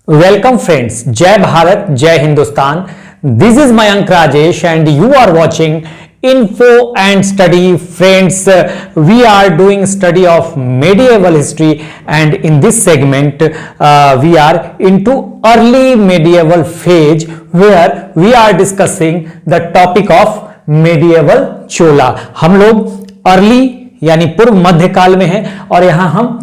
Welcome friends, Jai Bharat, Jai Hindustan. This is Mayank Rajesh and you are watching Info and Study. Friends, we are doing study of medieval history and in this segment we are into early medieval phase where we are discussing the topic of medieval चोला. हम लोग early यानी पूर्व मध्यकाल में हैं और यहां हम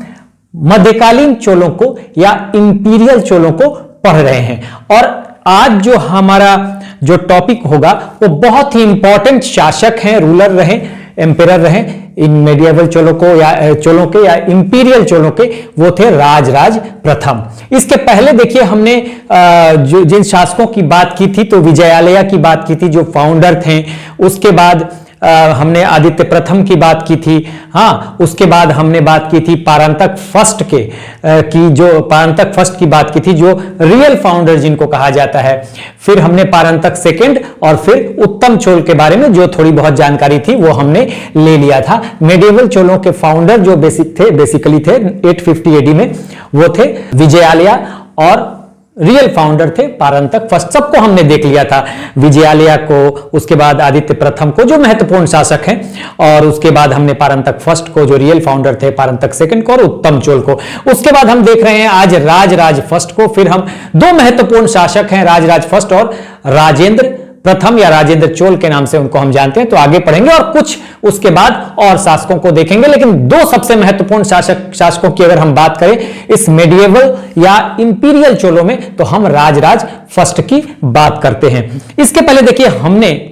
मध्यकालीन चोलों को या इंपीरियल चोलों को पढ़ रहे हैं और आज जो हमारा जो टॉपिक होगा वो बहुत ही इंपॉर्टेंट शासक हैं, रूलर रहे, एम्पेरर रहे इन मेडिएवल चोलों को या चोलों के या इंपीरियल चोलों के, वो थे राजराज प्रथम. इसके पहले देखिए हमने जो जिन शासकों की बात की थी तो विजयालया की बात की थी जो फाउंडर थे. उसके बाद हमने आदित्य प्रथम की बात की थी. हाँ, उसके बाद हमने बात की थी पारंतक फर्स्ट के की जो पारंतक फर्स्ट की बात की थी जो रियल फाउंडर जिनको कहा जाता है. फिर हमने पारंतक सेकंड और फिर उत्तम चोल के बारे में जो थोड़ी बहुत जानकारी थी वो हमने ले लिया था. मेडिएवल चोलों के फाउंडर जो बेसिकली थे 850 एडी में वो थे विजयालया और रियल फाउंडर थे पारंतक फर्स्ट. सबको हमने देख लिया था, विजयालया को, उसके बाद आदित्य प्रथम को जो महत्वपूर्ण शासक हैं और उसके बाद हमने पारंतक फर्स्ट को जो रियल फाउंडर थे, पारंतक सेकंड को और उत्तम चोल को. उसके बाद हम देख रहे हैं आज राजराज फर्स्ट को. फिर हम दो महत्वपूर्ण शासक हैं राजराज फर्स्ट और राजेंद्र प्रथम या राजेंद्र चोल के नाम से उनको हम जानते हैं. तो आगे पढ़ेंगे और कुछ उसके बाद और शासकों को देखेंगे. लेकिन दो सबसे महत्वपूर्ण शासकों की अगर हम बात करें इस मेडिएवल या इंपीरियल चोलों में तो हम राजराज फर्स्ट की बात करते हैं. इसके पहले देखिए हमने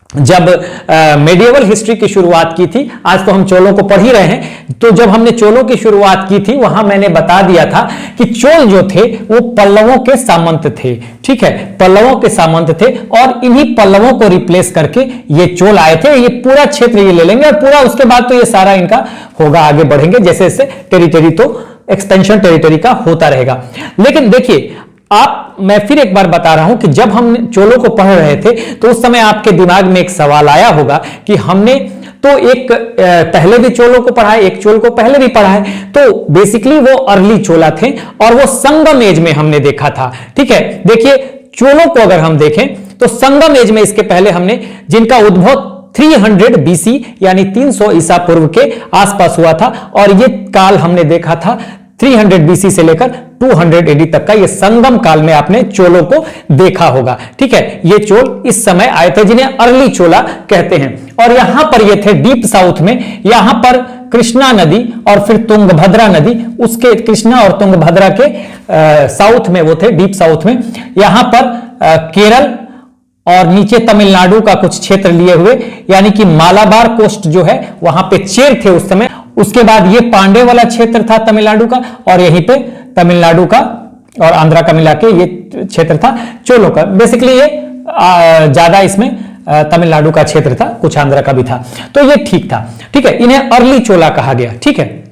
जब मेडिएवल हिस्ट्री की शुरुआत की थी, आज तो हम चोलों को पढ़ ही रहे हैं, तो जब हमने चोलों की शुरुआत की थी वहां मैंने बता दिया था कि चोल जो थे वो पल्लवों के सामंत थे. ठीक है, पल्लवों के सामंत थे और इन्हीं पल्लवों को रिप्लेस करके ये चोल आए थे. ये पूरा क्षेत्र ये ले लेंगे और पूरा उसके बाद तो ये सारा इनका होगा. आगे बढ़ेंगे जैसे जैसे टेरिटरी तो एक्सटेंशन टेरिटरी का होता रहेगा. लेकिन देखिए मैं फिर एक बार बता रहा हूं कि जब हम चोलों को पढ़ रहे थे तो उस समय आपके दिमाग में एक सवाल आया होगा कि हमने तो एक पहले भी चोलों को पढ़ा है, एक चोल को पहले भी पढ़ा है, तो बेसिकली वो अर्ली चोला थे और वो संगम एज में हमने देखा था. ठीक है, देखिए चोलों को अगर हम देखें तो संगम एज में इसके पहले हमने जिनका उद्भव 300 बीसी यानी 300 ईसा पूर्व के आसपास हुआ था और ये काल हमने देखा था 300 बीसी से लेकर 200 एडी तक का. ये संगम काल में आपने चोलों को देखा होगा. ठीक है, ये चोल इस समय आए थे जिन्हें अर्ली चोला कहते हैं और यहां पर ये थे डीप साउथ में. यहां पर कृष्णा नदी और फिर तुंगभद्रा नदी, उसके कृष्णा और तुंगभद्रा के साउथ में वो थे, डीप साउथ में. यहां पर केरल और नीचे तमिलनाडु का कुछ क्षेत्र लिए हुए यानी कि मालाबार कोस्ट जो है वहां पे चेर थे उस समय. उसके बाद ये पांडे वाला क्षेत्र था तमिलनाडु का और यहीं पे तमिलनाडु का और आंध्रा का मिला के ये क्षेत्र था चोलों का. बेसिकली ये ज्यादा इसमें तमिलनाडु का क्षेत्र था, कुछ आंध्रा का भी था, तो ये ठीक था. ठीक है, इन्हें अर्ली चोला कहा गया. ठीक है,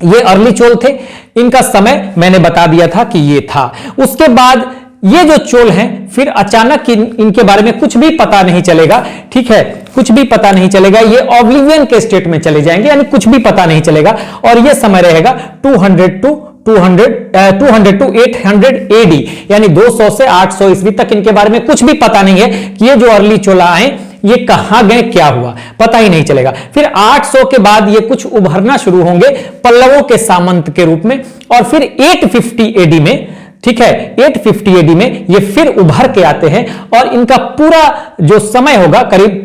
ये अर्ली चोल थे. इनका समय मैंने बता दिया था कि ये था. उसके बाद ये जो चोल हैं फिर अचानक इनके बारे में कुछ भी पता नहीं चलेगा. ठीक है, कुछ भी पता नहीं चलेगा. ये ऑब्लिवियन के स्टेट में चले जाएंगे यानी कुछ भी पता नहीं चलेगा और ये समय रहेगा 200 टू 800 एडी यानी 200 से 800 ईस्वी तक. इनके बारे में कुछ भी पता नहीं है कि ये जो अर्ली चोला आए ये कहां गए, क्या हुआ, पता ही नहीं चलेगा. फिर 800 के बाद ये कुछ उभरना शुरू होंगे पल्लवों के सामंत के रूप में और फिर 850 एडी में, ठीक है, 850 एडी में ये फिर उभर के आते हैं और इनका पूरा जो समय होगा करीब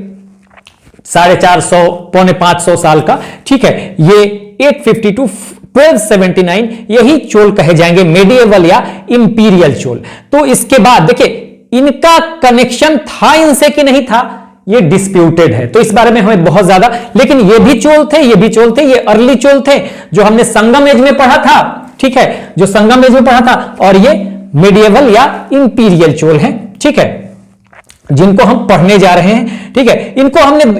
450 पौने 500 साल का. ठीक है, ये 850 टू 1279 यही चोल कहे जाएंगे, मेडिएवल या इंपीरियल चोल. तो इसके बाद देखिए इनका कनेक्शन था इनसे कि नहीं था, ये डिस्प्यूटेड है. तो इस बारे में हमें बहुत ज्यादा, लेकिन ये भी चोल थे, ये भी चोल थे, ये अर्ली चोल थे जो हमने संगम एज में पढ़ा था. ठीक है, जो संगम एज में पढ़ा था और ये मेडिएवल या इंपीरियल चोल हैं. ठीक है, जिनको हम पढ़ने जा रहे हैं. ठीक है,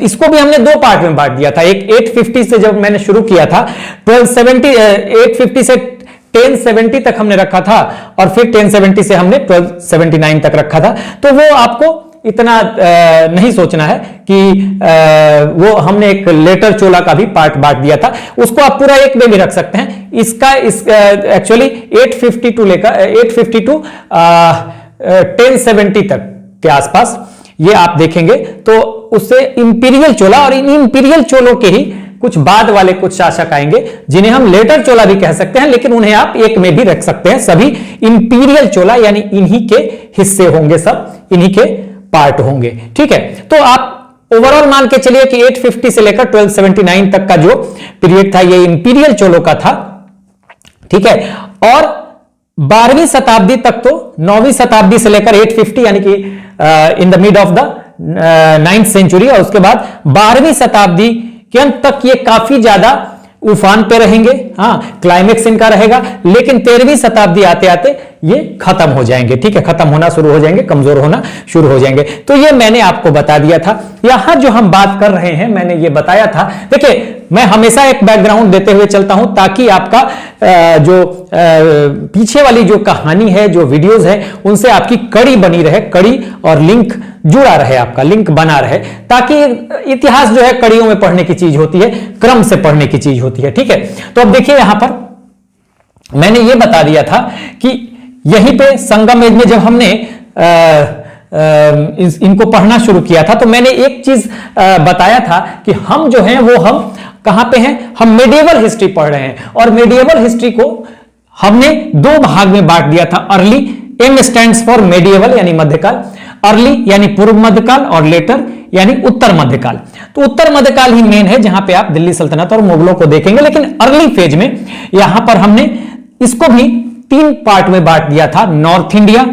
इसको भी हमने दो पार्ट में बांट दिया था. एक 850 से जब मैंने शुरू किया था 850 से 1070 तक हमने रखा था और फिर 1070 से हमने 1279 तक रखा था. तो वो आपको इतना नहीं सोचना है कि वो हमने एक लेटर चोला का भी पार्ट बांट दिया था, उसको आप पूरा एक में भी रख सकते हैं. इसका एक्चुअली 852 लेकर 850 टू 1070 तक के आसपास ये आप देखेंगे। तो उससे इंपीरियल चोला, और इन इंपीरियल चोलों के ही कुछ बाद वाले कुछ शासक आएंगे जिन्हें हम लेटर चोला भी कह सकते हैं, लेकिन उन्हें आप एक में भी रख सकते हैं। सभी इंपीरियल चोला यानी इन्हीं के हिस्से होंगे, सब इन्हीं के पार्ट होंगे। ठीक है, तो आप ओवरऑल मान के चलिए कि 850 से लेकर 1279 तक का जो पीरियड था ये इंपीरियल चोलों का था। ठीक है, और 12वीं शताब्दी तक, तो 9वीं शताब्दी से लेकर 850 यानी कि in the mid of the 9th century, और उसके बाद 12वीं शताब्दी के अंत तक ये काफी ज्यादा उफान पे रहेंगे। हाँ, क्लाइमेक्स इनका रहेगा, लेकिन 13वीं शताब्दी आते आते ये खत्म हो जाएंगे। ठीक है, खत्म होना शुरू हो जाएंगे, कमजोर होना शुरू हो जाएंगे। तो ये मैंने आपको बता दिया था। यहां जो हम बात कर रहे हैं, मैंने ये बताया था। देखिए, मैं हमेशा एक बैकग्राउंड देते हुए चलता हूं ताकि आपका जो पीछे वाली जो कहानी है, जो वीडियोस है, उनसे आपकी कड़ी बनी रहे, कड़ी और लिंक जुड़ा रहे, आपका लिंक बना रहे, ताकि इतिहास जो है कड़ियों में पढ़ने की चीज होती है, क्रम से पढ़ने की चीज होती है। ठीक है, तो अब देखिए यहां पर मैंने ये बता दिया था कि यहीं पे संगम एज में जब हमने इनको पढ़ना शुरू किया था, तो मैंने एक चीज बताया था कि हम जो हैं वो हम कहां पे हैं, हम मेडिएवल हिस्ट्री पढ़ रहे हैं। और मेडिएवल हिस्ट्री को हमने दो भाग में बांट दिया था। Early, M stands for medieval यानी मध्यकाल, अर्ली यानी पूर्व मध्यकाल, और लेटर यानी उत्तर मध्यकाल। तो उत्तर मध्यकाल ही मेन है, जहां पे आप दिल्ली सल्तनत और मुगलों को देखेंगे। लेकिन अर्ली फेज में यहां पर हमने इसको भी 3 पार्ट में बांट दिया था। नॉर्थ इंडिया,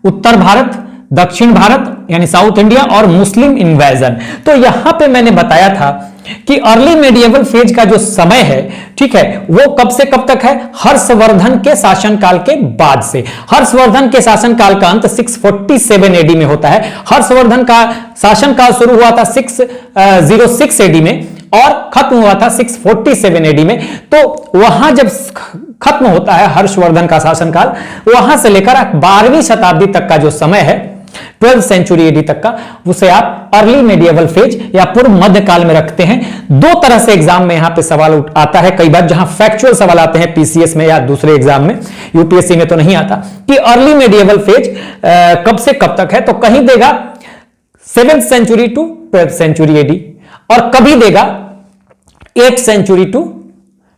उत्तर भारत, दक्षिण भारत यानी साउथ इंडिया, और मुस्लिम इन्वेजन। तो यहां पे मैंने बताया था कि अर्ली मेडिएवल फेज का जो समय है, ठीक है, वो कब से कब तक है, हर्षवर्धन के शासनकाल के बाद से। हर्षवर्धन के शासनकाल का अंत 647 एडी में होता है। हर्षवर्धन का शासनकाल शुरू हुआ था 606 एडी में और खत्म हुआ था 647 एडी में। तो वहां जब खत्म होता है हर्षवर्धन का शासनकाल, वहां से लेकर 12वीं शताब्दी तक का जो समय है, 12th सेंचुरी एडी तक का, उसे आप अर्ली मेडिएवल फेज या पूर्व मध्यकाल में रखते हैं। दो तरह से एग्जाम में यहां पे सवाल आता है कई बार, जहां फैक्चुअल सवाल आते हैं पीसीएस में या दूसरे एग्जाम में, यूपीएससी में तो नहीं आता, कि अर्ली मेडिएवल फेज कब से कब तक है। तो कहीं देगा 7th century to 12th century AD, और कभी देगा 8th century to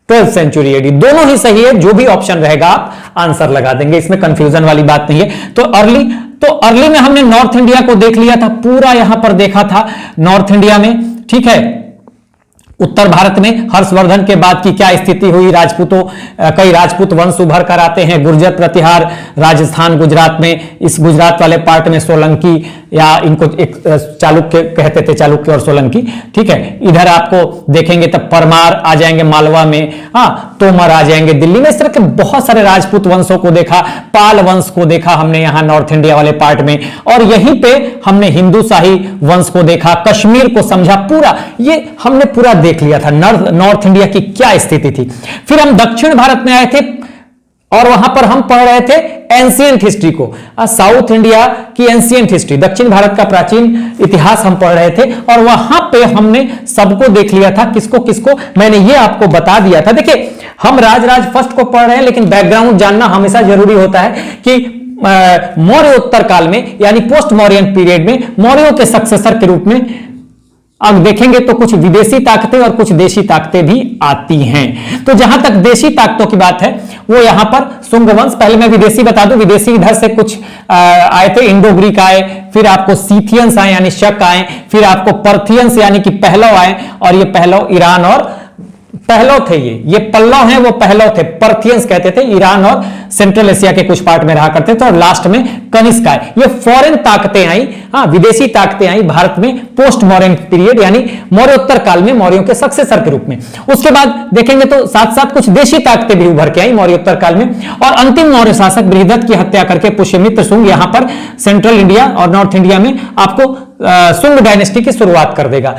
12th century AD. दोनों ही सही है, जो भी ऑप्शन रहेगा आप आंसर लगा देंगे, इसमें कंफ्यूजन वाली बात नहीं है। तो अर्ली में हमने नॉर्थ इंडिया को देख लिया था, पूरा यहां पर देखा था नॉर्थ इंडिया में। ठीक है, उत्तर भारत में हर्षवर्धन के बाद की क्या स्थिति हुई, राजपूतों कई राजपूत वंश उभर कर आते हैं, गुर्जर प्रतिहार राजस्थान गुजरात में, इस गुजरात वाले पार्ट में सोलंकी या इनको एक चालुक्य कहते थे, चालुक्य और सोलंकी। ठीक है, इधर आपको देखेंगे तब परमार आ जाएंगे मालवा में, हाँ, तोमर आ जाएंगे दिल्ली में। इस तरह के बहुत सारे राजपूत वंशों को देखा, पाल वंश को देखा हमने यहाँ नॉर्थ इंडिया वाले पार्ट में, और यहीं पे हमने हिंदू शाही वंश को देखा, कश्मीर को समझा, पूरा ये हमने पूरा देख लिया था नॉर्थ इंडिया की क्या स्थिति थी। फिर हम दक्षिण भारत में आए थे और वहां पर हम पढ़ रहे थे एंशिएंट हिस्ट्री को, साउथ इंडिया की एंशिएंट हिस्ट्री, दक्षिण भारत का प्राचीन इतिहास हम पढ़ रहे थे, और वहां पे हमने सबको देख लिया था, किसको किसको मैंने ये आपको बता दिया था। देखिए, हम राजराज फर्स्ट को पढ़ रहे हैं, लेकिन बैकग्राउंड जानना हमेशा जरूरी होता है कि मौर्य उत्तर काल में यानी पोस्ट मौर्यन पीरियड में मौर्यों के सक्सेसर के रूप में अब देखेंगे तो कुछ विदेशी ताकतें और कुछ देशी ताकतें भी आती हैं। तो जहां तक देशी ताकतों की बात है, वो यहां पर शुंग वंश, पहले मैं विदेशी बता दूं, विदेशी इधर से कुछ आए थे, इंडो ग्रीक आए, फिर आपको सीथियंस आए यानी शक आए, फिर आपको पर्थियंस यानी कि पहलव आए, और ये पहलव ईरान और पहलव थे, ये पल्लव हैं वो पहलव थे, पर्थियंस कहते थे, ईरान और सेंट्रल एशिया के कुछ पार्ट में रहा करते थे, और लास्ट में कनिष्क आए। ये फॉरेन ताकतें आई, हाँ, विदेशी ताकतें आई भारत में पोस्ट मॉडर्न पीरियड यानी मौर्योत्तर काल में, मौर्यों के सक्सेसर के रूप में। उसके बाद देखेंगे तो साथ साथ कुछ देशी ताकतें भी उभर के आई मौर्योत्तर काल में, और अंतिम मौर्य शासक बृहदत्त की हत्या करके पुष्यमित्र शुंग यहां पर सेंट्रल इंडिया और नॉर्थ इंडिया में आपको शुंग डायनेस्टी की शुरुआत कर देगा।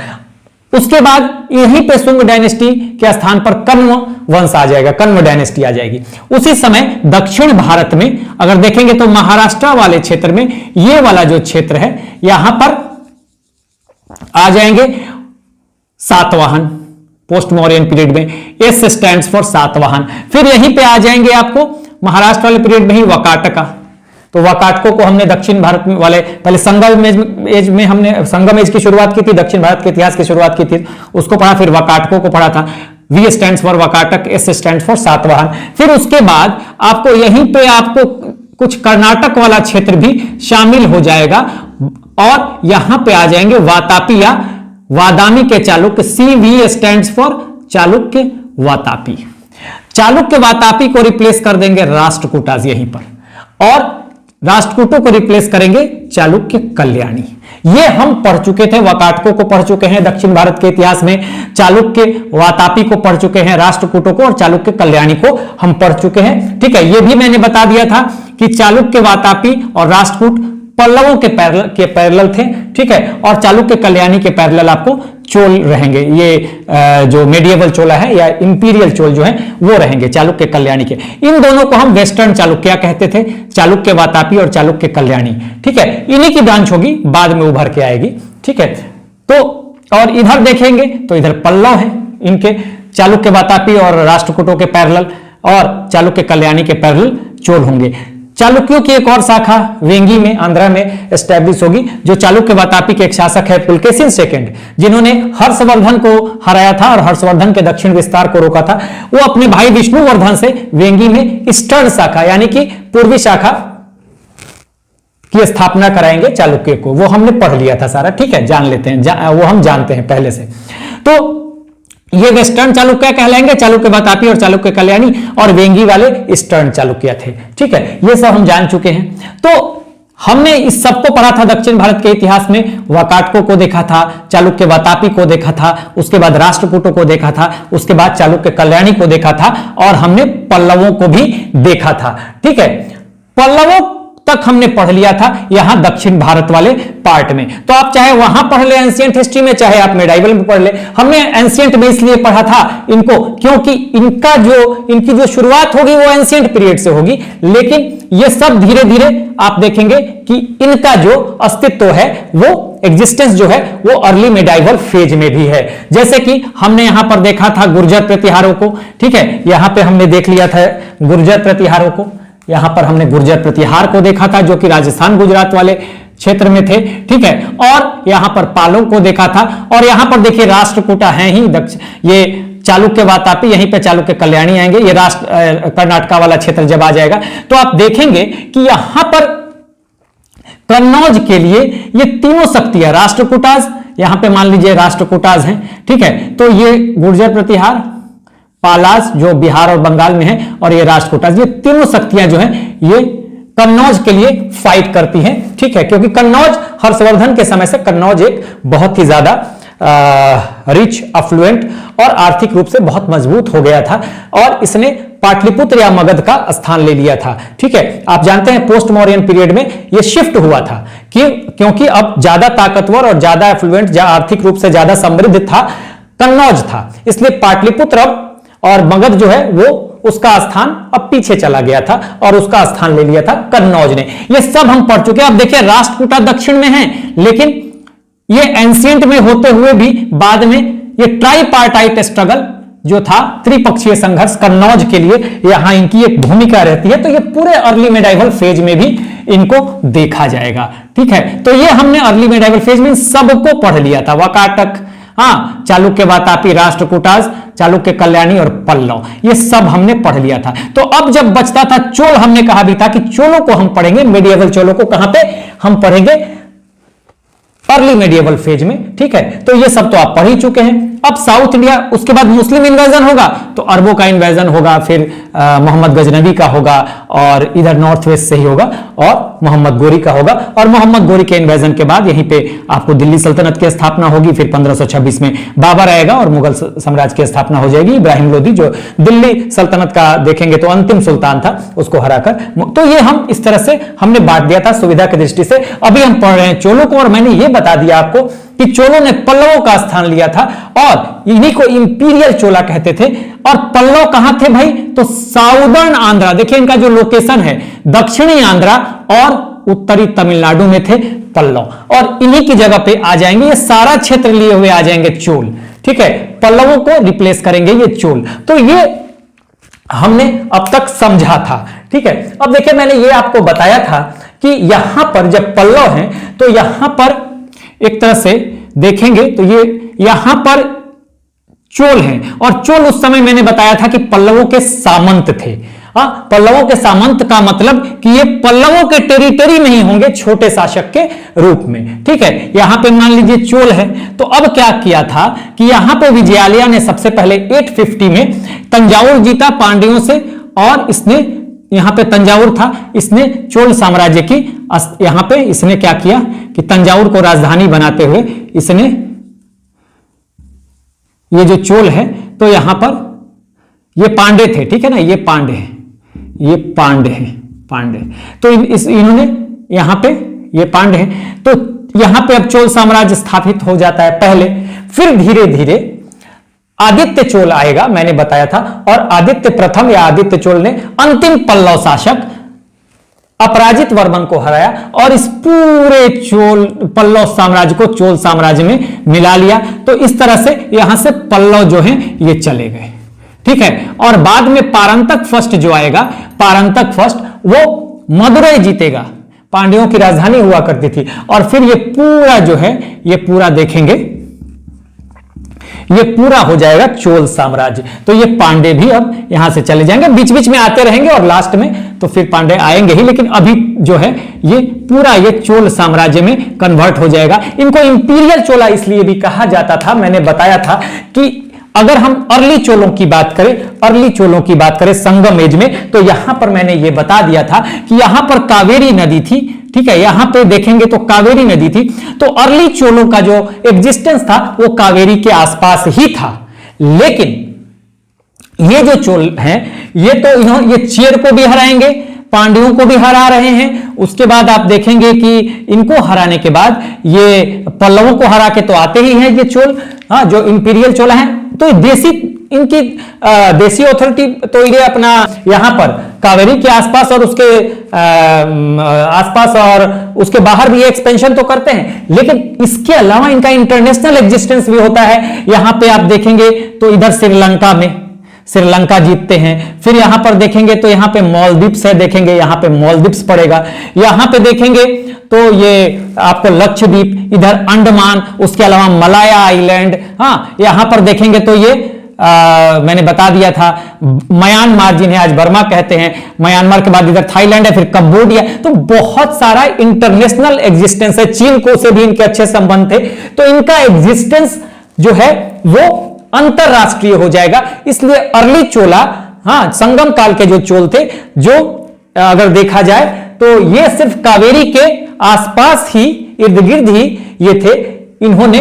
उसके बाद यहीं पे शुंग डायनेस्टी के स्थान पर कण्व वंश आ जाएगा, कण्व डायनेस्टी आ जाएगी। उसी समय दक्षिण भारत में अगर देखेंगे तो महाराष्ट्र वाले क्षेत्र में ये वाला जो क्षेत्र है, यहां पर आ जाएंगे सातवाहन, पोस्ट मौर्यन पीरियड में। S stands for Satavahana. फिर यहीं पे आ जाएंगे आपको महाराष्ट्र वाले पीरियड में ही वकाटका। तो वकाटकों को हमने दक्षिण भारत वाले पहले संगम एज में हमने संगम एज की शुरुआत की थी, दक्षिण भारत के इतिहास की शुरुआत की थी, उसको पढ़ा। फिर वकाटकों को पढ़ा था। V stands for Vakataka, S stands for Satavahana. फिर उसके बाद आपको यहीं पे आपको कुछ कर्नाटक वाला क्षेत्र भी शामिल हो जाएगा और यहां पे आ जाएंगे वातापी या वादामी के Chalukya. C V stands for Chalukya Vatapi. Chalukya Vatapi को रिप्लेस कर देंगे राष्ट्रकूटाज यहीं पर, और राष्ट्रकूटों को रिप्लेस करेंगे चालुक्य कल्याणी। ये हम पढ़ चुके थे, वकाटकों को पढ़ चुके हैं दक्षिण भारत के इतिहास में, चालुक्य वातापी को पढ़ चुके हैं, राष्ट्रकूटों को, और चालुक्य कल्याणी को हम पढ़ चुके हैं। ठीक है, ये भी मैंने बता दिया था कि चालुक्य वातापी और राष्ट्रकूट पल्लवों के पैरेलल थे। ठीक है, और चालुक्य कल्याणी के पैरेलल आपको चोल रहेंगे। ये जो मेडिएवल चोला है या इंपीरियल चोल जो है वो रहेंगे चालुक्य कल्याणी के। इन दोनों को हम वेस्टर्न चालुक्य कहते थे, चालुक्य वातापी और चालुक्य कल्याणी। ठीक है, इन्हीं की ब्रांच होगी, बाद में उभर के आएगी। ठीक है, तो और इधर देखेंगे तो इधर पल्लव है इनके, चालुक्य वातापी और राष्ट्रकूटों के पैरेलल, और चालुक्य कल्याणी के पैरेलल चोल होंगे। चालुक्यों की एक और शाखा वेंगी में, आंध्रा में एस्टैब्लिश होगी, जो चालुक्य वातापी के एक शासक है पुलकेशिन सेकंड, जिन्होंने हर्षवर्धन को हराया था और हर्षवर्धन के दक्षिण विस्तार को रोका था। वो अपने भाई विष्णुवर्धन से वेंगी में ईस्टर्न शाखा यानी कि पूर्वी शाखा की स्थापना कराएंगे चालुक्य को। वो हमने पढ़ लिया था सारा। ठीक है, जान लेते हैं, वो हम जानते हैं पहले से। तो ये वेस्टर्न चालुक्य कहलाएंगे, चालुक्य वातापी और चालुक्य कल्याणी, और वेंगी वाले ईस्टर्न चालुक्य थे। ठीक है, ये सब हम जान चुके हैं। तो हमने इस सबको पढ़ा था दक्षिण भारत के इतिहास में। वकाटकों को देखा था, चालुक्य वातापी को देखा था, उसके बाद राष्ट्रकूटों को देखा था, उसके बाद चालुक्य कल्याणी को देखा था, और हमने पल्लवों को भी देखा था। ठीक है, पल्लवों तक हमने पढ़ लिया था यहां दक्षिण भारत वाले पार्ट में। तो आप चाहे वहां पढ़ ले एंशिएंट हिस्ट्री में, चाहे आप मेडाइवल में पढ़ ले। हमने एंशिएंट में इसलिए पढ़ा था इनको क्योंकि इनकी जो शुरुआत होगी वो एंशिएंट पीरियड से होगी, लेकिन ये सब धीरे धीरे आप देखेंगे कि इनका जो अस्तित्व है, वो एग्जिस्टेंस जो है वो अर्ली मेडाइवल फेज में भी है। जैसे कि हमने यहां पर देखा था गुर्जर प्रतिहारों को। ठीक है, यहां पे हमने देख लिया था गुर्जर प्रतिहारों को, यहां पर हमने गुर्जर प्रतिहार को देखा था जो कि राजस्थान गुजरात वाले क्षेत्र में थे। ठीक है, और यहां पर पालों को देखा था, और यहां पर देखिए राष्ट्रकूटा है ही, ये चालुक्य वातापी, यहीं पे चालुक्य कल्याणी आएंगे। ये कर्नाटका वाला क्षेत्र जब आ जाएगा तो आप देखेंगे कि यहां पर कन्नौज के लिए ये तीनों शक्तियां, राष्ट्रकूटाज, यहां पे मान लीजिए राष्ट्रकूटाज हैं। ठीक है, तो ये गुर्जर प्रतिहार, पालास जो बिहार और बंगाल में है, और ये राष्ट्रकूटाज, ये तीनों शक्तियां जो हैं ये कन्नौज के लिए फाइट करती हैं। ठीक है, क्योंकि कन्नौज हर्षवर्धन के समय से कन्नौज एक बहुत ही ज्यादा रिच, अफ्लुएंट और आर्थिक रूप से बहुत मजबूत हो गया था, और इसने पाटलिपुत्र या मगध का स्थान ले लिया था। ठीक है, आप जानते हैं पोस्ट मौर्यन पीरियड में यह शिफ्ट हुआ था क्योंकि अब ज्यादा ताकतवर और ज्यादा एफ्लुएंट, आर्थिक रूप से ज्यादा समृद्ध था कन्नौज था, इसलिए पाटलिपुत्र और मगध जो है वो उसका स्थान अब पीछे चला गया था और उसका स्थान ले लिया था कन्नौज ने। ये सब हम पढ़ चुके हैं। अब देखिए राष्ट्रकूटा दक्षिण में है, लेकिन ये एंशिएंट में होते हुए भी बाद में ये ट्राइपार्टाइट स्ट्रगल जो था, त्रिपक्षीय संघर्ष कन्नौज के लिए, यहां इनकी एक भूमिका रहती है। तो ये पूरे अर्ली मेडाइवल फेज में भी इनको देखा जाएगा। ठीक है, तो ये हमने अर्ली मेडाइवल फेज में सबको पढ़ लिया था। वकाटक, हाँ, चालुक्य वातापी, राष्ट्रकूटाज, चालुक्य कल्याणी और पल्लव, ये सब हमने पढ़ लिया था। तो अब जब बचता था चोल, हमने कहा भी था कि चोलों को हम पढ़ेंगे, मेडिएवल चोलों को कहां पे हम पढ़ेंगे, अर्ली मेडिएवल फेज में। ठीक है, तो ये सब तो आप पढ़ ही चुके हैं। अब साउथ इंडिया, उसके बाद मुस्लिम इन्वेजन होगा तो अरबों का इन्वेजन होगा, फिर मोहम्मद गजनवी का होगा, और इधर नॉर्थ वेस्ट से ही होगा, और मोहम्मद गोरी का होगा। और मोहम्मद गोरी के इन्वेजन के बाद यहीं पे आपको दिल्ली सल्तनत की स्थापना होगी। फिर 1526 में बाबर आएगा और मुगल साम्राज्य की स्थापना हो जाएगी। इब्राहिम लोदी जो दिल्ली सल्तनत का देखेंगे तो अंतिम सुल्तान था, उसको हराकर। तो ये हम इस तरह से हमने बांट दिया था सुविधा की दृष्टि से। अभी हम पढ़ रहे हैं चोलों को, और मैंने ये बता दिया आपको कि चोलों ने पल्लवों का स्थान लिया था, और इन्हीं को इंपीरियल चोला कहते थे। और पल्लव कहां थे भाई, तो साउदर्न आंध्रा, देखिए इनका जो लोकेशन है, दक्षिणी आंध्रा और उत्तरी तमिलनाडु में थे पल्लव, और इन्हीं की जगह पे आ जाएंगे, ये सारा क्षेत्र लिए हुए आ जाएंगे चोल। ठीक है, पल्लवों को रिप्लेस करेंगे ये चोल। तो ये हमने अब तक समझा था, ठीक है। अब देखिए मैंने ये आपको बताया था कि यहां पर जब पल्लव हैं तो यहां पर एक तरह से देखेंगे तो ये यहां पर चोल हैं, और चोल उस समय मैंने बताया था कि पल्लवों के सामंत थे। पल्लवों के सामंत का मतलब कि ये पल्लवों के टेरिटरी में ही होंगे, छोटे शासक के रूप में, ठीक है। यहां पे मान लीजिए चोल है, तो अब क्या किया था कि यहां पे विजयालया ने सबसे पहले 850 में तंजावुर जीता पांड्यों से, और इसने यहां पे तंजावुर था, इसने चोल साम्राज्य की यहां पे इसने क्या किया कि तंजावुर को राजधानी बनाते हुए इसने ये जो चोल है तो यहां पर ये पांडे थे, ठीक है ना, ये पांडे हैं, ये पांडे हैं, पांडे। तो इन्होंने यहां पे ये पांडे हैं, तो यहां पे अब चोल साम्राज्य स्थापित हो जाता है पहले। फिर धीरे धीरे आदित्य चोल आएगा, मैंने बताया था, और आदित्य प्रथम या आदित्य चोल ने अंतिम पल्लव शासक अपराजित वर्मन को हराया और इस पूरे चोल पल्लव साम्राज्य को चोल साम्राज्य में मिला लिया। तो इस तरह से यहां से पल्लव जो हैं ये चले गए, ठीक है। और बाद में पारंतक फर्स्ट जो आएगा, पारंतक फर्स्ट वो मदुरई जीतेगा, पांड्यों की राजधानी हुआ करती थी। और फिर ये पूरा जो है ये पूरा देखेंगे, ये पूरा हो जाएगा चोल साम्राज्य। तो ये पांडे भी अब यहां से चले जाएंगे, बीच बीच में आते रहेंगे और लास्ट में तो फिर पांडे आएंगे ही, लेकिन अभी जो है ये पूरा ये चोल साम्राज्य में कन्वर्ट हो जाएगा। इनको इंपीरियल चोला इसलिए भी कहा जाता था, मैंने बताया था कि अगर हम अर्ली चोलों की बात करें, अर्ली चोलों की बात करें संगम एज में, तो यहां पर मैंने ये बता दिया था कि यहां पर कावेरी नदी थी, ठीक है। यहां पे देखेंगे तो कावेरी नदी थी, तो अर्ली चोलों का जो एग्जिस्टेंस था वो कावेरी के आसपास ही था। लेकिन ये जो चोल हैं ये तो ये चेर को भी हराएंगे, पांड्यों को भी हरा रहे हैं। उसके बाद आप देखेंगे कि इनको हराने के बाद ये पल्लवों को हरा के तो आते ही हैं ये चोल, जो इंपीरियल चोला है। तो देसी इनकी देसी अथॉरिटी तो ये अपना यहां पर कावेरी के आसपास और उसके आसपास और उसके बाहर भी एक्सपेंशन तो करते हैं, लेकिन इसके अलावा इनका इंटरनेशनल एग्जिस्टेंस भी होता है। यहां पे आप देखेंगे तो इधर श्रीलंका में श्रीलंका जीतते हैं, फिर यहां पर देखेंगे तो यहां पे मालदीव्स है, देखेंगे यहां पे मालदीव्स पड़ेगा, यहां पे देखेंगे तो ये आपको लक्षद्वीप, इधर अंडमान, उसके अलावा मलाया आइलैंड, यहां पर देखेंगे तो ये मैंने बता दिया था म्यांमार, जिन्हें आज बर्मा कहते हैं, म्यांमार के बाद इधर थाईलैंड है, फिर कंबोडिया। तो बहुत सारा इंटरनेशनल एग्जिस्टेंस है, चीन को से भी इनके अच्छे संबंध थे, तो इनका एग्जिस्टेंस जो है वो अंतरराष्ट्रीय हो जाएगा। इसलिए अर्ली चोला, संगम काल के जो चोल थे, जो अगर देखा जाए तो ये सिर्फ कावेरी के आसपास ही, इर्द गिर्द ही ये थे। इन्होंने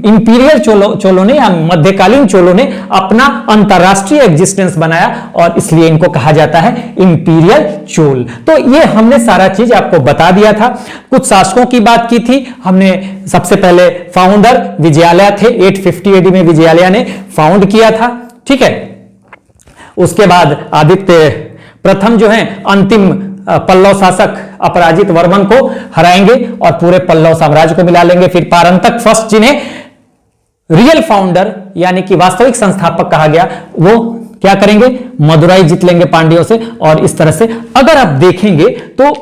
इंपीरियल चोलों ने या मध्यकालीन चोलों ने अपना अंतरराष्ट्रीय एग्जिस्टेंस बनाया और इसलिए इनको कहा जाता है इंपीरियल चोल। तो ये हमने सारा चीज आपको बता दिया था। कुछ शासकों की बात की थी हमने। सबसे पहले फाउंडर विजयालय थे, 850 AD में विजयालय ने फाउंड किया था, ठीक है। उसके बाद आदित्य प्रथम जो है अंतिम पल्लव शासक अपराजित वर्मन को हराएंगे और पूरे पल्लव साम्राज्य को मिला लेंगे। फिर पारंतक फर्स्ट, जिन्हें रियल फाउंडर यानी कि वास्तविक संस्थापक कहा गया, वो क्या करेंगे, मदुराई जीत लेंगे पांड्यों से। और इस तरह से अगर आप देखेंगे तो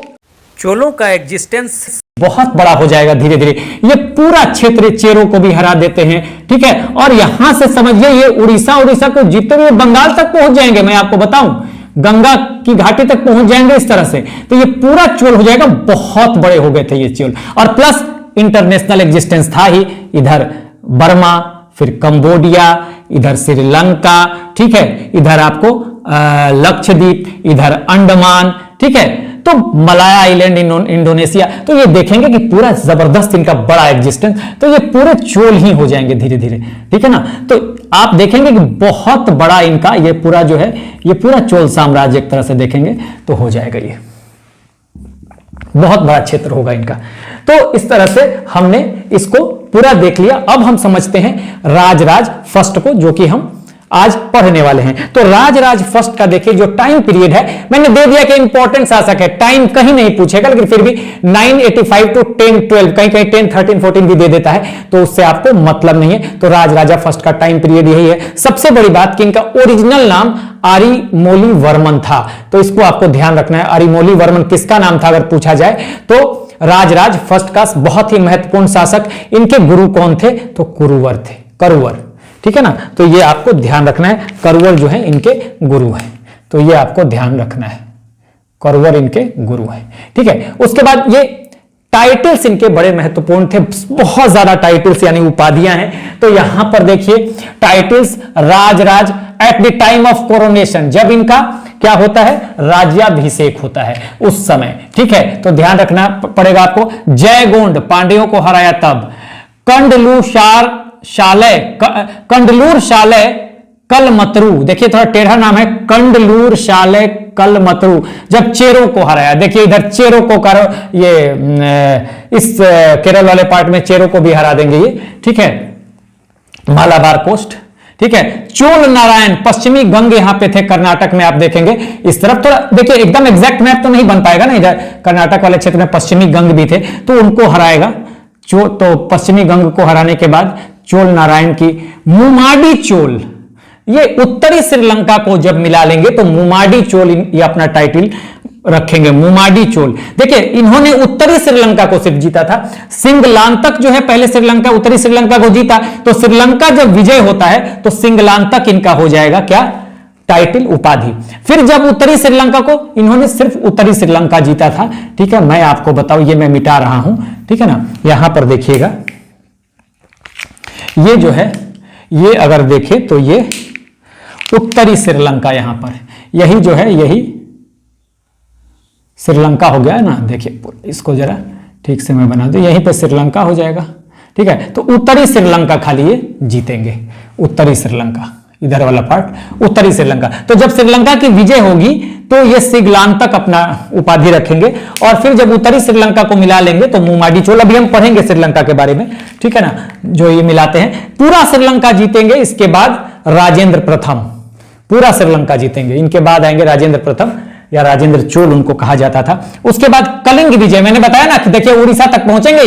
चोलों का एग्जिस्टेंस बहुत बड़ा हो जाएगा धीरे धीरे। ये पूरा क्षेत्र चेरों को भी हरा देते हैं, ठीक है। और यहां से समझिए ये उड़ीसा को जीतते हुए बंगाल तक पहुंच जाएंगे, मैं आपको बताऊं, गंगा की घाटी तक पहुंच जाएंगे इस तरह से। तो ये पूरा चोल हो जाएगा, बहुत बड़े हो गए थे ये चोल। और प्लस इंटरनेशनल एग्जिस्टेंस था ही, इधर बर्मा, फिर कंबोडिया, इधर श्रीलंका, ठीक है, इधर आपको लक्षद्वीप, इधर अंडमान, ठीक है, तो मलाया आइलैंड, इंडोनेशिया। तो ये देखेंगे कि पूरा जबरदस्त इनका बड़ा एग्जिस्टेंस, तो ये पूरे चोल ही हो जाएंगे धीरे धीरे, ठीक है ना। तो आप देखेंगे कि बहुत बड़ा इनका ये पूरा जो है, ये पूरा चोल साम्राज्य एक तरह से देखेंगे तो हो जाएगा, ये बहुत बड़ा क्षेत्र होगा इनका। तो इस तरह से हमने इसको पूरा देख लिया। अब हम समझते हैं राजराज फर्स्ट को, जो कि हम आज पढ़ने वाले हैं। तो राजराज फर्स्ट का देखिए जो टाइम पीरियड है, मैंने दे दिया कि इंपॉर्टेंट शासक है, टाइम कहीं नहीं पूछेगा, लेकिन फिर भी 985 टू 1012, कहीं कहीं 10, 13, 14 भी दे देता है, तो उससे आपको मतलब नहीं है। तो राजराजा फर्स्ट का टाइम पीरियड यही है। सबसे बड़ी बात कि इनका ओरिजिनल नाम अरिमोली वर्मन था, तो इसको आपको ध्यान रखना है। अरिमोली वर्मन किसका नाम था अगर पूछा जाए तो राजराज फर्स्ट का बहुत ही महत्वपूर्ण शासक। इनके गुरु कौन थे? तो कुरुवर थे, करुवर, ठीक है ना। तो ये आपको ध्यान रखना है, करुवर जो है इनके गुरु हैं, तो ये आपको ध्यान रखना है, करुवर इनके गुरु हैं, ठीक है। उसके बाद ये टाइटल्स इनके बड़े महत्वपूर्ण थे, बहुत ज्यादा टाइटल्स यानी उपाधियां हैं। तो यहां पर देखिए titles, Rajaraja at the time of coronation, जब इनका क्या होता है? राज्याभिषेक होता है उस समय, ठीक है। तो ध्यान रखना पड़ेगा आपको। जयगोंड पांड्यों को हराया तब। कंडलूर शालय कलमतरू, देखिए थोड़ा टेढ़ा नाम है, कंडलूर शालय कलमतरू, जब चेरों को हराया। देखिए इधर चेरों को ये इस केरल वाले पार्ट में चेरों को भी हरा देंगे ये, ठीक है। मालाबार कोस्ट, ठीक है। चोल नारायण, पश्चिमी गंग यहां पे थे कर्नाटक में, आप देखेंगे इस तरफ। थोड़ा देखिए एकदम एग्जैक्ट मैप तो नहीं बन पाएगा ना, इधर कर्नाटक वाले क्षेत्र में पश्चिमी गंग भी थे, तो उनको हराएगा। तो पश्चिमी गंग को हराने के बाद चोल नारायण की मुमाडी चोल, ये उत्तरी श्रीलंका को जब मिला लेंगे तो मुमाडी चोल ये अपना टाइटल रखेंगे, मुमाडी चोल। देखिए इन्होंने उत्तरी श्रीलंका को सिर्फ जीता था, सिंगलांतक जो है पहले श्रीलंका उत्तरी श्रीलंका को जीता, तो श्रीलंका जब विजय होता है तो सिंगलांतक इनका हो जाएगा क्या? टाइटल, उपाधि। फिर जब उत्तरी श्रीलंका को, इन्होंने सिर्फ उत्तरी श्रीलंका जीता था, ठीक है। मैं आपको बताऊं, ये मैं मिटा रहा हूं, ठीक है ना। यहां पर देखिएगा, ये जो है ये अगर देखें तो ये उत्तरी श्रीलंका, यहां पर यही जो है यही श्रीलंका हो गया है ना। देखिए इसको जरा ठीक से मैं बना दूं, यहीं पे श्रीलंका हो जाएगा, ठीक है। तो उत्तरी श्रीलंका खाली ये जीतेंगे, उत्तरी श्रीलंका, इधर वाला पार्ट उत्तरी श्रीलंका। तो जब श्रीलंका की विजय होगी तो ये सिंगलांतक अपना उपाधि रखेंगे, और फिर जब उत्तरी श्रीलंका को मिला लेंगे तो मुमाडी चोल, अभी हम पढ़ेंगे श्रीलंका के बारे में, ठीक है ना, जो ये मिलाते हैं। पूरा श्रीलंका जीतेंगे, इसके बाद राजेंद्र प्रथम, पूरा श्रीलंका जीतेंगे। इनके बाद आएंगे राजेंद्र प्रथम या राजेंद्र चोल उनको कहा जाता था। उसके बाद कलिंग विजय, मैंने बताया ना कि देखिए उड़ीसा तक पहुंचेंगे,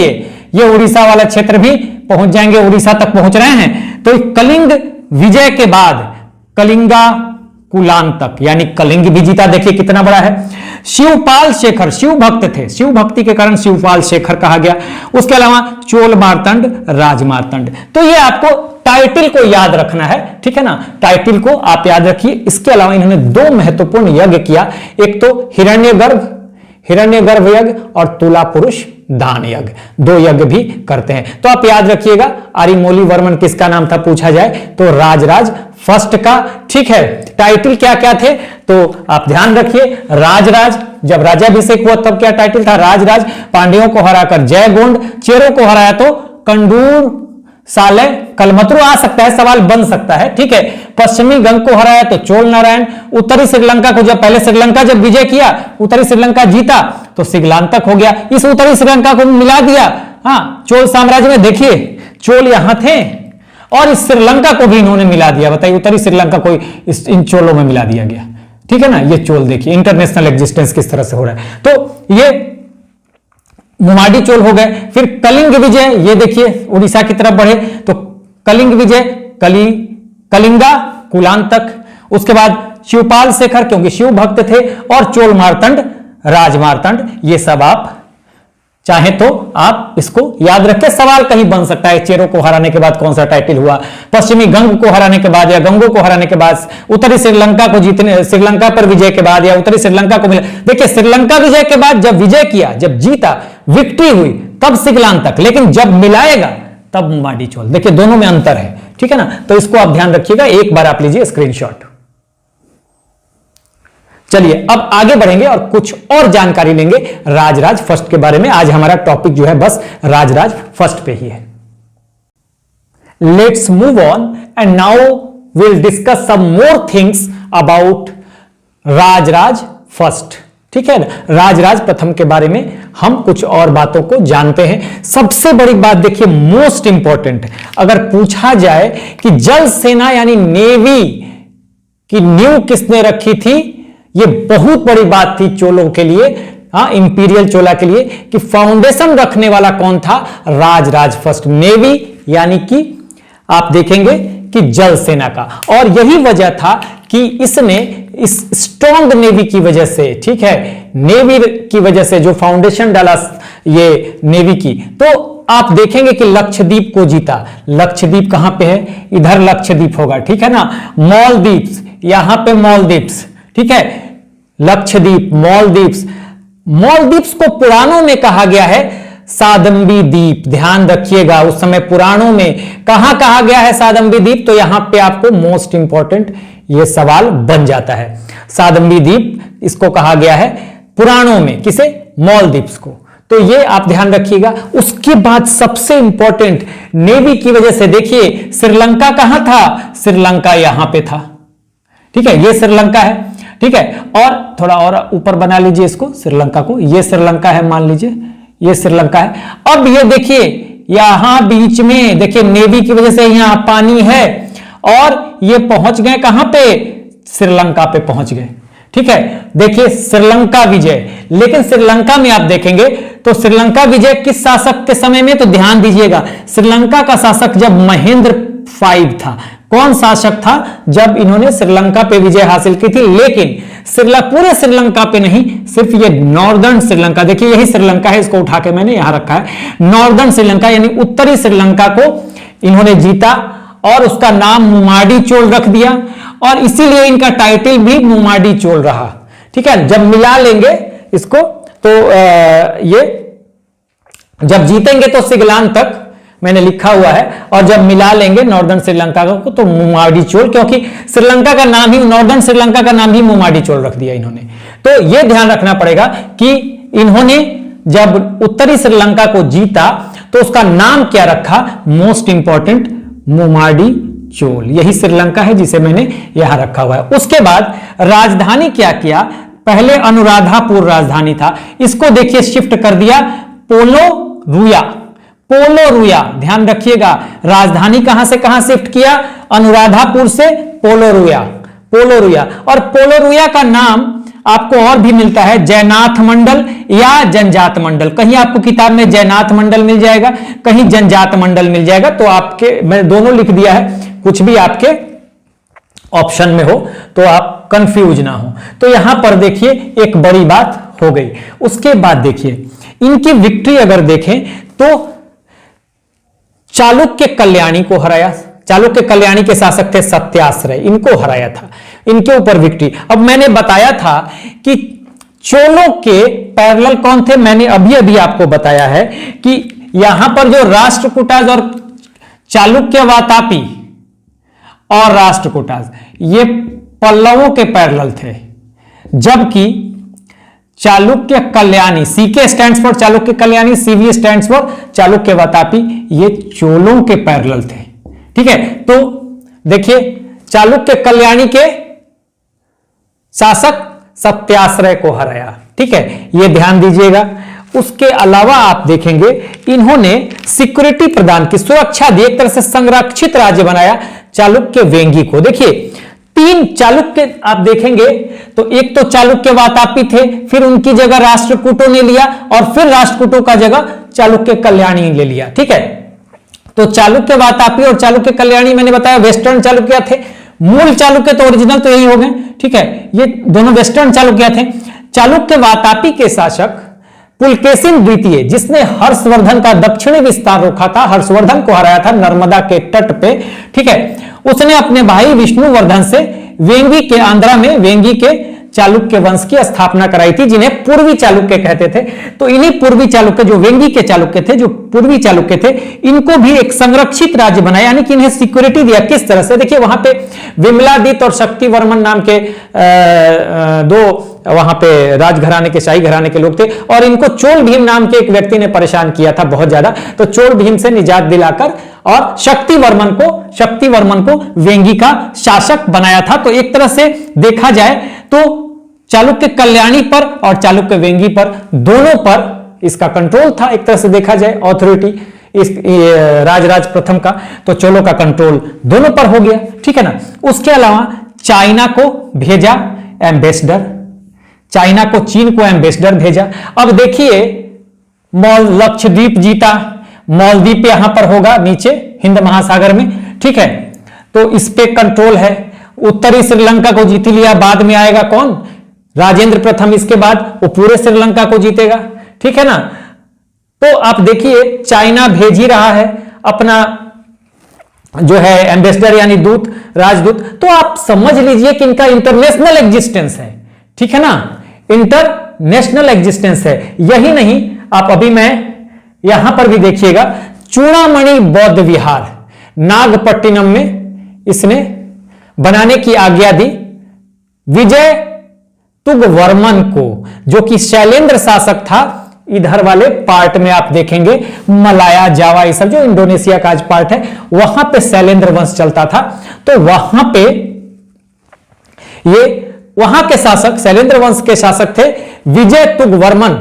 ये उड़ीसा वाला क्षेत्र भी पहुंच जाएंगे, उड़ीसा तक पहुंच रहे हैं। तो कलिंग विजय के बाद कलिंगा कुलांतक यानी कलिंग भी जीता, देखिए कितना बड़ा है। शिवपाल शेखर, शिव भक्त थे, शिव भक्ति के कारण शिवपाल शेखर कहा गया। उसके अलावा चोल मार्तंड, राजमार्तंड। तो ये आपको टाइटल को याद रखना है, ठीक है ना, टाइटल को आप याद रखिए। इसके अलावा इन्होंने दो महत्वपूर्ण यज्ञ किया, एक तो हिरण्यगर्भ यज्ञ और तुला पुरुष दान यज्ञ, दो यज्ञ भी करते हैं। तो आप याद रखिएगा, अरिमोली वर्मन किसका नाम था पूछा जाए तो राजराज फर्स्ट का, ठीक है। टाइटल क्या क्या थे तो आप ध्यान रखिए, राजराज, जब राज्याभिषेक हुआ तब क्या टाइटल था? राजराज। पांड्यों को हराकर जयगोंड, चेरों को हराया तो कंडूर साले कलमतरू, आ सकता है, सवाल बन सकता है, ठीक है। पश्चिमी गंग को हराया तो चोल नारायण। उत्तरी श्रीलंका को, जब पहले श्रीलंका जब विजय किया, उत्तरी श्रीलंका जीता तो सिंगलांतक हो गया, इस उत्तरी श्रीलंका को मिला दिया। हाँ, चोल साम्राज्य में देखिए चोल यहां थे और इस श्रीलंका को भी इन्होंने मिला दिया। बताइए उत्तरी श्रीलंका को इन चोलों में मिला दिया गया, ठीक है ना। ये चोल देखिए इंटरनेशनल एग्जिस्टेंस किस तरह से हो रहा है। तो ये मुमाडी चोल हो गए। फिर कलिंग विजय, ये देखिए उड़ीसा की तरफ बढ़े तो कलिंग विजय, कलिंगा कुलांतक। उसके बाद शिवपाल शेखर, क्योंकि शिव भक्त थे, और चोल मार्तंड, राजमार्तंड। ये सब आप चाहे तो आप इसको याद रखें, सवाल कहीं बन सकता है। चेरों को हराने के बाद कौन सा टाइटल हुआ, पश्चिमी गंग को हराने के बाद या गंगों को हराने के बाद, उत्तरी श्रीलंका को जीतने, श्रीलंका पर विजय के बाद या उत्तरी श्रीलंका को मिला। देखिए श्रीलंका विजय के बाद जब विजय किया, जब जीता, विक्ट्री हुई, तब सिंगलांतक, लेकिन जब मिलाएगा तब मुमाडी चोल। देखिए दोनों में अंतर है, ठीक है ना। तो इसको आप ध्यान रखिएगा, एक बार आप लीजिए स्क्रीनशॉट। चलिए अब आगे बढ़ेंगे और कुछ और जानकारी लेंगे राजराज फर्स्ट के बारे में। आज हमारा टॉपिक जो है बस राजराज फर्स्ट पे ही है। Let's move on and now will discuss some more things about Rajaraja first, ठीक है ना। राजराज प्रथम के बारे में हम कुछ और बातों को जानते हैं। सबसे बड़ी बात देखिए, मोस्ट इंपॉर्टेंट, अगर पूछा जाए कि जल सेना यानी नेवी की नींव किसने रखी थी, यह बहुत बड़ी बात थी चोलों के लिए, इंपीरियल चोला के लिए, कि फाउंडेशन रखने वाला कौन था, राजराज फर्स्ट। नेवी यानी कि आप देखेंगे कि जल सेना का, और यही वजह था कि इसने इस स्ट्रॉन्ग नेवी की वजह से, ठीक है, नेवी की वजह से जो फाउंडेशन डाला ये नेवी की, तो आप देखेंगे कि लक्षद्वीप को जीता। लक्षद्वीप कहां पे है, इधर लक्षद्वीप होगा, ठीक है ना, मालदीव्स, यहां पे मालदीव्स, ठीक है, लक्षद्वीप, मालदीव्स। मालदीव्स को पुराणों में कहा गया है सादंबी द्वीप, ध्यान रखिएगा, उस समय पुराणों में कहां कहा गया है सादंबी द्वीप, तो यहां पे आपको मोस्ट इंपॉर्टेंट यह सवाल बन जाता है। सादंबी द्वीप इसको कहा गया है पुराणों में, किसे, मालदीव्स को, तो ये आप ध्यान रखिएगा। उसके बाद सबसे इंपॉर्टेंट, नेवी की वजह से देखिए श्रीलंका कहां था, श्रीलंका यहां पे था, ठीक है, ये श्रीलंका है, ठीक है, और थोड़ा और ऊपर बना लीजिए इसको, श्रीलंका को, ये श्रीलंका है, मान लीजिए ये श्रीलंका है। अब ये देखिए यहां बीच में देखिए नेवी की वजह से यहां पानी है, और ये पहुंच गए कहां पे, श्रीलंका पे पहुंच गए, ठीक है। देखिए श्रीलंका विजय, लेकिन श्रीलंका में आप देखेंगे तो श्रीलंका विजय किस शासक के समय में, तो ध्यान दीजिएगा, श्रीलंका का शासक जब महेंद्र 5 था। कौन शासक था जब इन्होंने श्रीलंका पे विजय हासिल की थी, लेकिन पूरे श्रीलंका पे नहीं, सिर्फ ये नॉर्दर्न श्रीलंका, देखिए यही श्रीलंका है, इसको उठा के मैंने यहां रखा है, नॉर्दर्न श्रीलंका यानी उत्तरी श्रीलंका को इन्होंने जीता, और उसका नाम मुमाडी चोल रख दिया, और इसीलिए इनका टाइटल भी मुमाडी चोल रहा, ठीक है। जब मिला लेंगे इसको तो ये जब जीतेंगे तो सिगलान तक मैंने लिखा हुआ है, और जब मिला लेंगे नॉर्दर्न श्रीलंका को तो मुमाडी चोल, क्योंकि श्रीलंका का नाम ही, नॉर्दर्न श्रीलंका का नाम ही मुमाडी चोल रख दिया इन्होंने। तो यह ध्यान रखना पड़ेगा कि इन्होंने जब उत्तरी श्रीलंका को जीता तो उसका नाम क्या रखा, मोस्ट इंपॉर्टेंट, मुमाडी चोल, यही श्रीलंका है जिसे मैंने यहां रखा हुआ है। उसके बाद राजधानी क्या किया, पहले अनुराधापुर राजधानी था, इसको देखिए शिफ्ट कर दिया पोलो रुया, पोलो रुया, ध्यान रखिएगा, राजधानी कहां से कहां शिफ्ट किया, अनुराधापुर से पोलो रुया, पोलो रुया। और पोलो रुया का नाम आपको और भी मिलता है, जयनाथ मंडल या जनजात मंडल, कहीं आपको किताब में जयनाथ मंडल मिल जाएगा, कहीं जनजात मंडल मिल जाएगा, तो आपके, मैंने दोनों लिख दिया है, कुछ भी आपके ऑप्शन में हो तो आप कंफ्यूज ना हो। तो यहां पर देखिए एक बड़ी बात हो गई। उसके बाद देखिए इनकी विक्ट्री अगर देखें तो चालुक्य कल्याणी को हराया, चालुक्य कल्याणी के शासक थे सत्याश्रय, इनको हराया था, इनके ऊपर विक्ट्री। अब मैंने बताया था कि चोलों के पैरेलल कौन थे, मैंने अभी अभी आपको बताया है कि यहां पर जो राष्ट्रकूटाज और चालुक्य वातापी और राष्ट्रकूटाज ये पल्लवों के पैरेलल थे, जबकि Chalukya Kalyani, CK stands for Chalukya Kalyani, CV stands for Chalukya Vatapi, ये चोलों के पैरेलल थे, ठीक है। तो देखिए चालुक्य कल्याणी के शासक सत्याश्रय को हराया, ठीक है, ये ध्यान दीजिएगा। उसके अलावा आप देखेंगे इन्होंने सिक्योरिटी प्रदान की, सुरक्षा दी, एक तरह से संरक्षित राज्य बनाया चालुक्य वेंगी को। देखिए 3 चालुक्य आप देखेंगे तो एक तो चालुक्य वातापी थे, फिर उनकी जगह राष्ट्रकूटों ने लिया, और फिर राष्ट्रकूटों का जगह चालुक्य कल्याणी ले लिया, ठीक है। तो चालुक्य वातापी और चालुक्य कल्याणी मैंने बताया वेस्टर्न चालुक्य थे, मूल चालुक्य तो ओरिजिनल तो यही हो गए, ठीक है, ये दोनों वेस्टर्न चालुक्य थे। चालुक्य वातापी के शासक पुलकेशिन द्वितीय, जिसने हर्षवर्धन का दक्षिणी विस्तार रोका था, हर्षवर्धन को हराया था नर्मदा के तट पे, ठीक है, उसने अपने भाई विष्णुवर्धन से वेंगी के, आंध्रा में वेंगी के चालुक्य वंश की स्थापना कराई थी, जिन्हें पूर्वी चालुक्य कहते थे। तो इन्हीं पूर्वी चालुक्य, जो वेंगी के चालुक्य थे, जो पूर्वी चालुक्य थे, इनको भी एक संरक्षित राज्य बनाया, यानी कि इन्हें सिक्योरिटी दिया। किस तरह से, देखिए वहां पे विमलादित्य और शक्तिवर्मन नाम के दो वहां पे राजघराने के, शाही घराने के लोग थे, और इनको चोल भीम नाम के एक व्यक्ति ने परेशान किया था बहुत ज्यादा। तो चोल भीम से निजात दिलाकर और शक्तिवर्मन को वेंगी का शासक बनाया था। तो एक तरह से देखा जाए तो चालुक्य कल्याणी पर और चालुक्य वेंगी पर, दोनों पर इसका कंट्रोल था, एक तरह से देखा जाए ऑथोरिटी इस राजराज प्रथम का, तो चोलों का कंट्रोल दोनों पर हो गया, ठीक है ना। उसके अलावा चाइना को भेजा एम्बेसडर, चाइना को चीन को एम्बेसडर भेजा। अब देखिए लक्षद्वीप जीता, मालदीप यहां पर होगा नीचे हिंद महासागर में, ठीक है, तो इस पे कंट्रोल है। उत्तरी श्रीलंका को जीत लिया, बाद में आएगा कौन, राजेंद्र प्रथम, इसके बाद वो पूरे श्रीलंका को जीतेगा, ठीक है ना। तो आप देखिए चाइना भेज ही रहा है अपना जो है एम्बेसडर यानी दूत, राजदूत, तो आप समझ लीजिए कि इनका इंटरनेशनल एग्जिस्टेंस है, ठीक है ना, इंटरनेशनल एग्जिस्टेंस है। यही नहीं, आप अभी मैं यहां पर भी देखिएगा चूड़ामणि बौद्ध विहार नागपट्टिनम में इसने बनाने की आज्ञा दी विजय तुंगवर्मन को, जो कि शैलेंद्र शासक था। इधर वाले पार्ट में आप देखेंगे मलाया, जावा, ये सब जो इंडोनेशिया का आज पार्ट है, वहां पे शैलेंद्र वंश चलता था। तो वहां पे ये वहां के शासक शैलेंद्र वंश के शासक थे विजय तुंगवर्मन,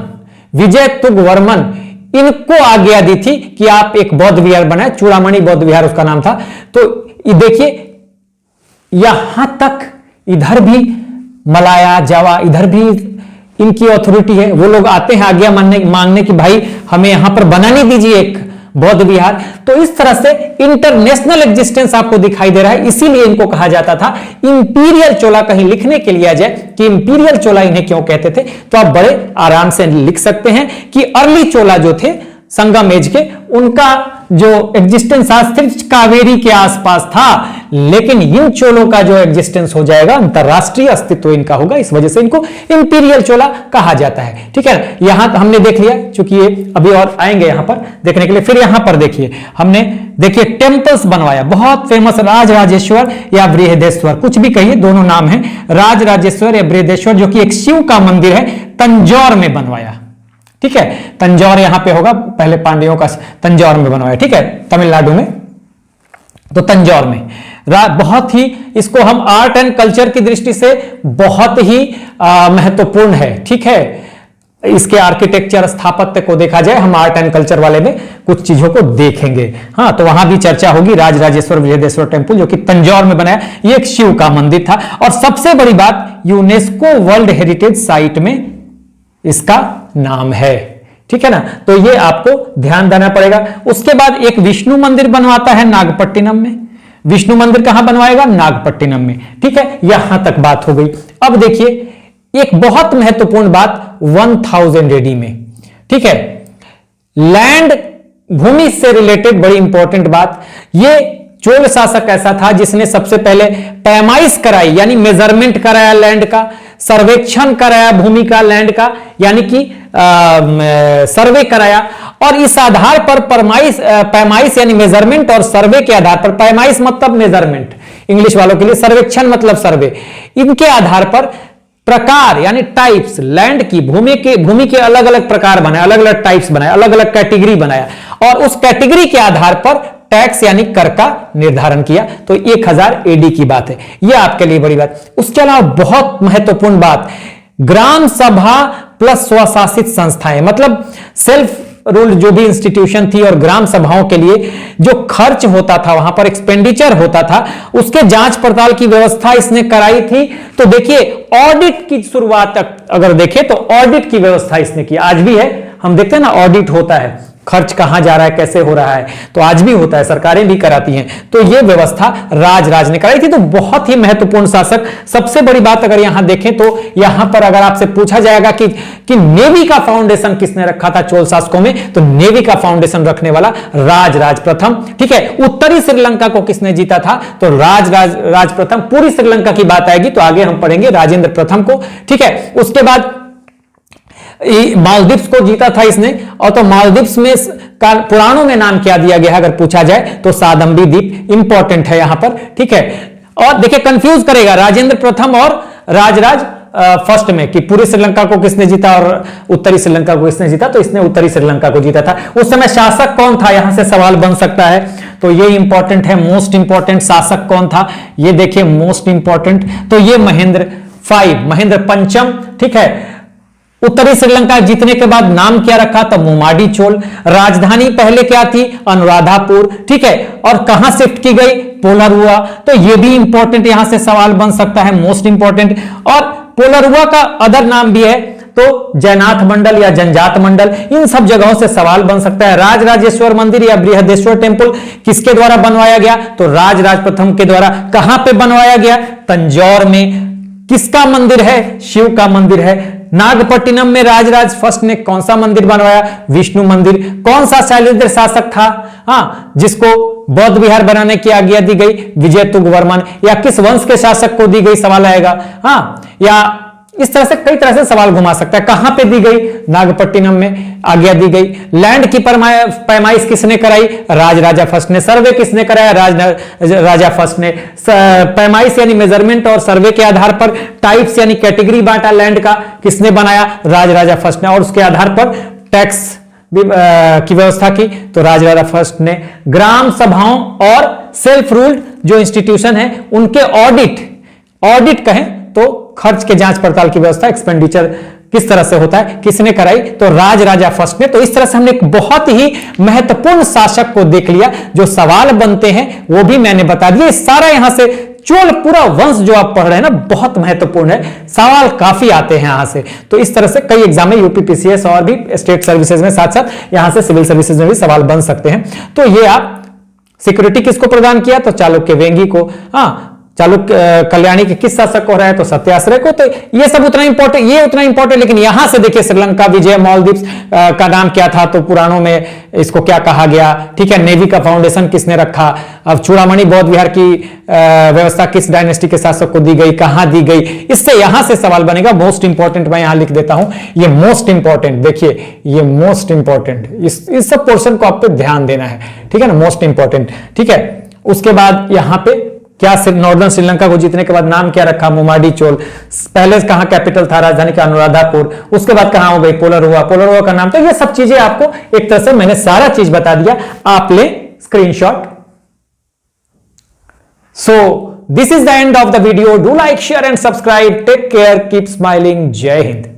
विजय तुंगवर्मन, इनको आज्ञा दी थी कि आप एक बौद्ध विहार बनाए, चूड़ामणि बौद्ध विहार उसका नाम था। तो देखिए यहां तक इधर भी मलाया, जावा, इधर भी इनकी अथॉरिटी है, वो लोग आते हैं आज्ञा मांगने की भाई हमें यहां पर बनाने दीजिए एक बौद्ध विहार। तो इस तरह से इंटरनेशनल एग्जिस्टेंस आपको दिखाई दे रहा है, इसीलिए इनको कहा जाता था इंपीरियल चोला। कहीं लिखने के लिए आ जाए कि इंपीरियल चोला इन्हें क्यों कहते थे, तो आप बड़े आराम से लिख सकते हैं कि अर्ली चोला जो थे संगम एज के, उनका जो एग्जिस्टेंस आज सिर्फ कावेरी के आसपास था, लेकिन इन चोलों का जो एग्जिस्टेंस हो जाएगा, अंतरराष्ट्रीय अस्तित्व इनका होगा, इस वजह से इनको इंपीरियल चोला कहा जाता है, ठीक है। यहां हमने देख लिया, चूंकि ये अभी और आएंगे यहां पर देखने के लिए। फिर यहां पर देखिए हमने देखिए टेम्पल्स बनवाया, बहुत फेमस राजराजेश्वर या बृहदेश्वर, कुछ भी कहिए, दोनों नाम है, राजराजेश्वर या बृहदेश्वर, जो कि एक शिव का मंदिर है, तंजौर में बनवाया, ठीक है। तंजौर यहां पे होगा, पहले पांड्यों का तंजौर में बनवाया, ठीक है, तमिलनाडु में। तो तंजौर में बहुत ही, इसको हम आर्ट एंड कल्चर की दृष्टि से बहुत ही महत्वपूर्ण है, ठीक है। इसके आर्किटेक्चर स्थापत्य को देखा जाए, हम आर्ट एंड कल्चर वाले में कुछ चीजों को देखेंगे, हाँ, तो वहां भी चर्चा होगी। राजराजेश्वर बृहदेश्वर टेम्पल जो कि तंजौर में बनाया, ये एक शिव का मंदिर था। और सबसे बड़ी बात, यूनेस्को वर्ल्ड हेरिटेज साइट में इसका नाम है, ठीक है ना, तो ये आपको ध्यान देना पड़ेगा। उसके बाद एक विष्णु मंदिर बनवाता है नागपट्टिनम में, विष्णु मंदिर कहां बनवाएगा, नागपट्टिनम में, ठीक है। यहां तक बात हो गई। अब देखिए एक बहुत महत्वपूर्ण बात 1000 एडी में, ठीक है, लैंड भूमि से रिलेटेड बड़ी इंपॉर्टेंट बात, ये चोल शासक ऐसा था जिसने सबसे पहले पैमाइश कराई, यानी मेजरमेंट कराया लैंड का, सर्वेक्षण कराया भूमि का, लैंड का, यानी कि सर्वे कराया, और इस आधार पर पैमाइश यानी मेजरमेंट और सर्वे के आधार पर, पैमाइश मतलब मेजरमेंट इंग्लिश वालों के लिए, सर्वेक्षण मतलब सर्वे, इनके आधार पर प्रकार यानी टाइप्स, लैंड की भूमि के अलग अलग प्रकार बनाए, अलग अलग टाइप्स बनाए, अलग अलग कैटेगरी बनाया, और उस कैटेगरी के आधार पर टैक्स यानी कर का निर्धारण किया। तो 1000 एडी की बात है, यह आपके लिए बड़ी बात। उसके अलावा बहुत महत्वपूर्ण बात, ग्राम सभा प्लस स्वशासित संस्थाएं, मतलब सेल्फ रूल जो भी इंस्टीट्यूशन थी, और ग्राम सभाओं के लिए जो खर्च होता था, वहां पर एक्सपेंडिचर होता था, उसके जांच पड़ताल की व्यवस्था इसने कराई थी। तो देखिए ऑडिट की शुरुआत अगर देखें तो ऑडिट की व्यवस्था इसने की, आज भी है, हम देखते हैं ना ऑडिट होता है, खर्च कहां जा रहा है, कैसे हो रहा है, तो आज भी होता है, सरकारें भी कराती हैं। तो यह व्यवस्था राज ने कराई थी। तो बहुत ही महत्वपूर्ण शासक। सबसे बड़ी बात अगर यहां देखें तो यहां पर अगर आपसे पूछा जाएगा कि नेवी का फाउंडेशन किसने रखा था चोल शासकों में, तो नेवी का फाउंडेशन रखने वाला राज प्रथम, ठीक है। उत्तरी श्रीलंका को किसने जीता था, तो राज प्रथम। पूरी श्रीलंका की बात आएगी तो आगे हम पढ़ेंगे राजेंद्र प्रथम को, ठीक है। उसके बाद मालदीव्स को जीता था इसने, और तो मालदीव्स में का पुराणों में नाम क्या दिया गया अगर पूछा जाए तो सादंबी द्वीप, इंपॉर्टेंट है यहां पर, ठीक है। और देखिए कंफ्यूज करेगा राजेंद्र प्रथम और राजराज फर्स्ट में कि पूरी श्रीलंका को किसने जीता और उत्तरी श्रीलंका को किसने जीता, तो इसने उत्तरी श्रीलंका को जीता था। उस समय शासक कौन था, यहां से सवाल बन सकता है, तो ये इंपॉर्टेंट है। मोस्ट इंपॉर्टेंट शासक कौन था, ये देखिए मोस्ट इंपॉर्टेंट, तो ये महेंद्र पंचम, ठीक है। उत्तरी श्रीलंका जीतने के बाद नाम क्या रखा? तो मुमाडी चोल। राजधानी पहले क्या थी? अनुराधापुर। ठीक है, और कहां शिफ्ट की गई? पोलरुआ। तो ये भी इंपॉर्टेंट यहां से सवाल बन सकता है, मोस्ट इंपॉर्टेंट। और पोलरुआ का अदर नाम भी है, तो जैनाथ मंडल या जनजात मंडल, इन सब जगहों से सवाल बन सकता है। राजराजेश्वर मंदिर या बृहदेश्वर टेम्पल किसके द्वारा बनवाया गया? तो राजराज प्रथम के द्वारा। कहां पे बनवाया गया? तंजौर में। किसका मंदिर है? शिव का मंदिर है। नागपट्टिनम में राजराज फर्स्ट ने कौन सा मंदिर बनवाया? विष्णु मंदिर। कौन सा शैलेंद्र शासक था जिसको बौद्ध विहार बनाने की आज्ञा दी गई? विजय तुंग वर्मन। या किस वंश के शासक को दी गई? सवाल आएगा। या इस तरह से कई तरह से सवाल घुमा सकता है। कहां पे दी गई? नागपट्टिनम में आज्ञा दी गई। लैंड की पैमाइश किसने कराई? राजराजा फर्स्ट ने। सर्वे किसने कराया? राजा फर्स्ट ने। पैमाइश यानी मेजरमेंट और सर्वे के आधार पर टाइप्स यानी कैटेगरी बांटा लैंड का किसने बनाया? राजराजा फर्स्ट ने। और उसके आधार पर टैक्स की व्यवस्था की तो राजराजा फर्स्ट ने। ग्राम सभाओं और सेल्फ रूल्ड जो इंस्टीट्यूशन है उनके ऑडिट कहें तो खर्च के जांच पड़ताल की व्यवस्था, एक्सपेंडिचर किस तरह से होता है, किसने कराई? तो राजराजा फर्स्ट ने। तो इस तरह से हमने एक बहुत ही महत्वपूर्ण शासक को देख लिया। जो सवाल बनते हैं वो भी मैंने बता दिया। सारा यहां से चोल पूरा वंश जो आप पढ़ रहे हैं ना, बहुत महत्वपूर्ण है, सवाल काफी आते हैं यहां से। तो इस तरह से कई एग्जाम में यूपीपीसीएस और भी स्टेट सर्विसेज में साथ साथ यहां से सिविल सर्विसेज में भी सवाल बन सकते हैं। तो ये आप सिक्योरिटी किसको प्रदान किया? तो चालुक्य वेंगी को। चालुक्य कल्याणी के किस शासक को रहा है? तो सत्याश्रय को। तो ये सब उतना इंपॉर्टेंट, लेकिन यहां से देखिए श्रीलंका विजय मालदीव्स का नाम क्या था? तो पुराणों में इसको क्या कहा गया? ठीक है, नेवी का फाउंडेशन किसने रखा? अब चूड़ामणि बौद्ध विहार की व्यवस्था किस डायनेस्टी के शासक को दी गई? कहां दी गई? इससे यहां से सवाल बनेगा। मोस्ट इंपॉर्टेंट मैं यहां लिख देता हूं, ये मोस्ट इंपॉर्टेंट। देखिए ये मोस्ट इंपॉर्टेंट, इस सब पोर्शन को आप पे ध्यान देना है। ठीक है ना, मोस्ट इंपॉर्टेंट। ठीक है, उसके बाद यहां पे क्या नॉर्दर्न श्रीलंका को जीतने के बाद नाम क्या रखा? मुमाडी चोल। पहले कहां कैपिटल था? राजधानी का अनुराधापुर। उसके बाद कहां हो गई? पोलरुआ का नाम। तो ये सब चीजें आपको एक तरह से मैंने सारा चीज बता दिया, आप ले screenshot. So this is the end of the video. Do like, share and subscribe. Take care, keep smiling. Jai Hind.